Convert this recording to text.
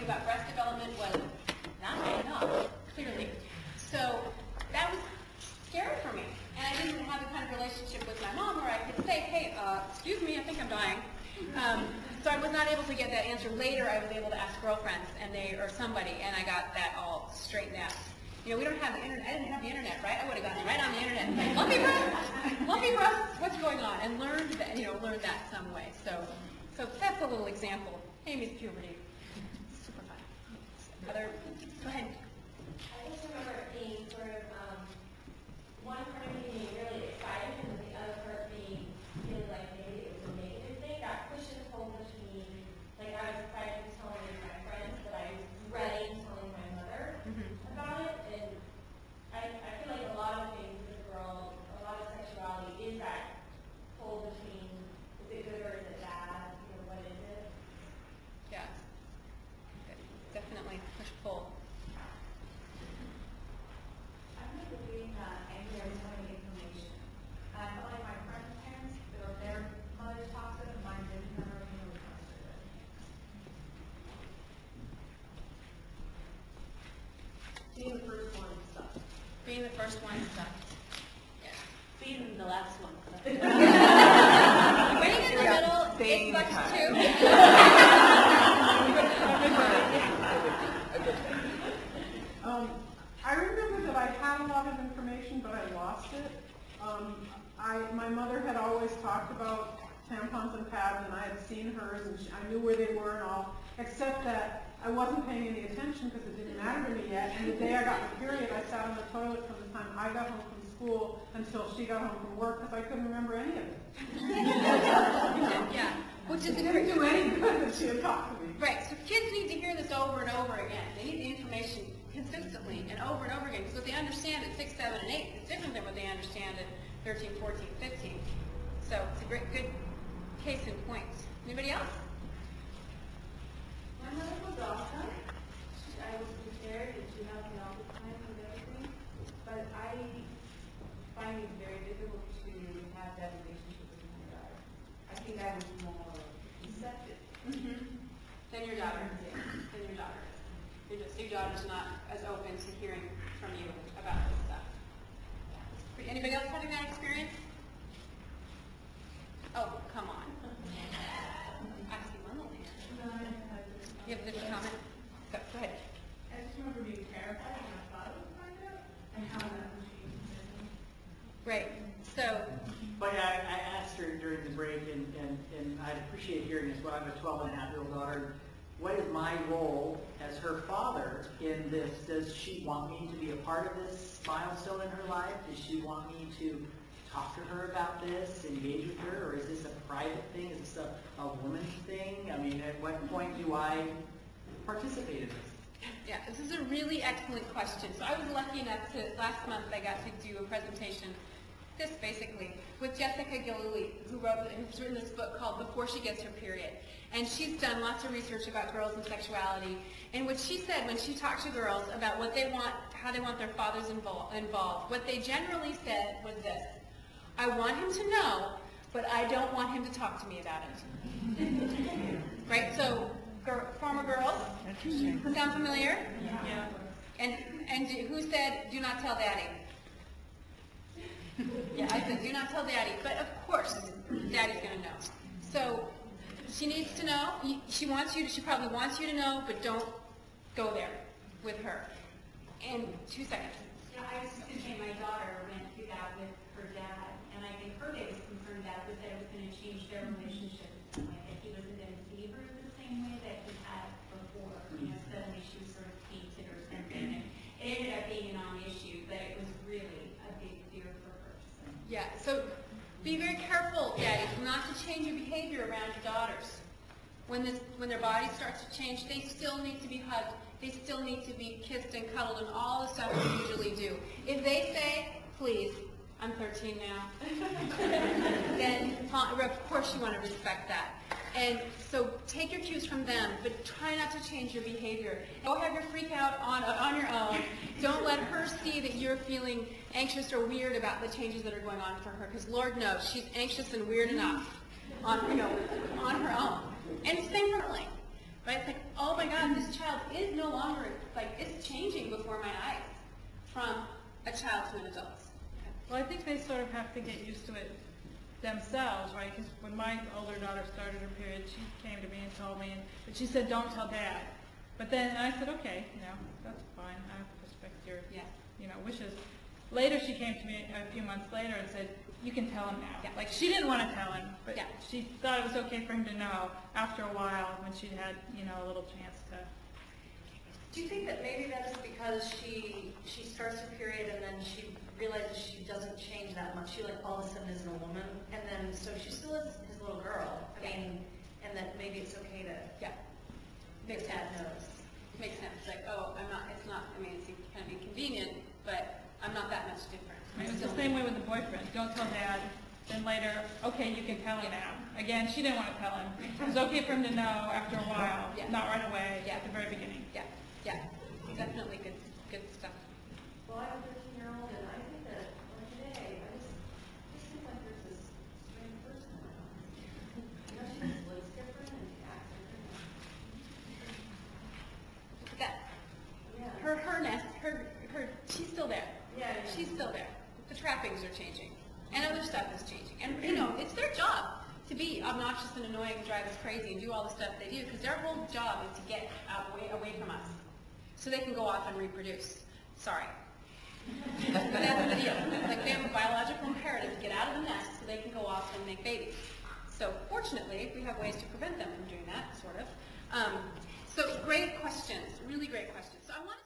about breast development was not enough, clearly. So that was scary for me. And I didn't have the kind of relationship with my mom where I could say, hey, excuse me, I think I'm dying. So I was not able to get that answer. Later, I was able to ask girlfriends or somebody, and I got that all straightened out. You know, we don't have the internet. I didn't have the internet, right? I would have gotten right on the internet and said, lumpy breasts, what's going on? And learned that, learned that some way. So that's a little example. Amy's puberty. Super fun. Go ahead. I just remember it being sort of, one part of me being really excited and the other part being feeling like maybe it was a negative thing. That push and pull between, like I was excited to tell my friends, but I was dreading telling my mother about it. And I feel like a lot of things with a girl, a lot of sexuality is that pull between, is it good or is it bad? What is it? Yeah. Definitely push-pull. I remember being angry at so many information. And I felt like my friends' parents, their mother talked to them, mine didn't, never really trusted it. Being the first one sucks. Being the first one sucks. Yeah. Being the last one sucks. Being in the middle, it sucks too. I remember that I had a lot of information, but I lost it. My mother had always talked about tampons and pads, and I had seen hers, and I knew where they were and all, except that I wasn't paying any attention because it didn't matter to me yet. And the day I got my period, I sat on the toilet from the time I got home from school until she got home from work because I couldn't remember any of it. Yeah. Which is It didn't do any good that she had talked to me. Right. So kids need to hear this over and over again. They need the information consistently and over again. Because what they understand at 6, 7, and 8 is different than what they understand at 13, 14, 15. So it's a good case in point. Anybody else? My mother was awesome. I was prepared and she helped me all the time with everything. But I find it very difficult to have that relationship with my daughter. I think I was more receptive. Then your daughter. Then your daughter. Your daughter's not as open to hearing from you about this stuff. Anybody else having that experience? Oh, come on. I see one little hand. You have a different comment? Go ahead. I just remember being terrified when I thought I would find out and how that would change everything. Right. So, But I asked her during the break, and I'd appreciate hearing this. Well, I have a 12-and-a-half-year-old daughter. What is my role as her father in this? Does she want me to be a part of this milestone in her life? Does she want me to talk to her about this, engage with her, or is this a private thing? Is this a woman's thing? I mean, at what point do I participate in this? yeah, this is a really excellent question. So I was lucky enough last month I got to do a presentation, this basically, with Jessica Gillooly, who's written this book called Before She Gets Her Period. And she's done lots of research about girls and sexuality. And what she said when she talked to girls about what they want, how they want their fathers involved, what they generally said was this: I want him to know, but I don't want him to talk to me about it. Right? So, former girls, sound familiar? Yeah. And who said, do not tell daddy? Yeah, I said, do not tell daddy. But of course, daddy's going to know. So she needs to know. She probably wants you to know, but don't go there with her. And 2 seconds. Yeah, I was just going to say my daughter went through that with her dad, and I think her biggest concern that was that it was going to change their relationship in some way, that he wasn't going to see her the same way that he had before. You know, suddenly she was sort of painted or something, and it ended up being a non-issue, but it was really a big fear for her. So. Yeah, so be very careful, daddies, not to change your behavior around your daughters. When their body starts to change, they still need to be hugged. They still need to be kissed and cuddled and all the stuff we usually do. If they say, please, I'm 13 now, then of course you want to respect that. And so take your cues from them, but try not to change your behavior. Go have your freak out on your own. Don't let her see that you're feeling anxious or weird about the changes that are going on for her, because Lord knows she's anxious and weird enough on her own. And same for Lang. Right? It's like, oh my God, this child is no longer, like, it's changing before my eyes from a child to an adult. Well, I think they sort of have to get used to it themselves, right? Because when my older daughter started her period, she came to me and told me, but she said, don't tell Dad. But then I said, okay, that's fine. I respect your, wishes. Later, she came to me a few months later and said, you can tell him now. Yeah. Like, she didn't want to tell him, but Yeah. she thought it was okay for him to know after a while when she'd had, a little chance to. Do you think that maybe that is because she starts her period and then she realizes she doesn't change that much? She like all of a sudden is a woman, and then so she still is his little girl. I mean, and that maybe it's okay to Makes Dad sense. knows. Makes sense. Like, oh, it's kind of inconvenient, but I'm not that much different. It was the same way with the boyfriend. Don't tell Dad. Then later, okay, you can tell him now. Again, she didn't want to tell him. It was okay for him to know after a while, Yeah. not right away, Yeah. at the very beginning. Yeah, definitely good stuff. Well, I have a 13-year-old, and I think that today, I just think like there's this strange person. She just looks different and she acts different. She's still there. Yeah. She's still there. The trappings are changing, and other stuff is changing. And it's their job to be obnoxious and annoying and drive us crazy and do all the stuff they do, because their whole job is to get away from us, so they can go off and reproduce. Sorry. But that's the deal. Like, they have a biological imperative to get out of the nest so they can go off and make babies. So fortunately, we have ways to prevent them from doing that, sort of. So great questions, really great questions. So I want to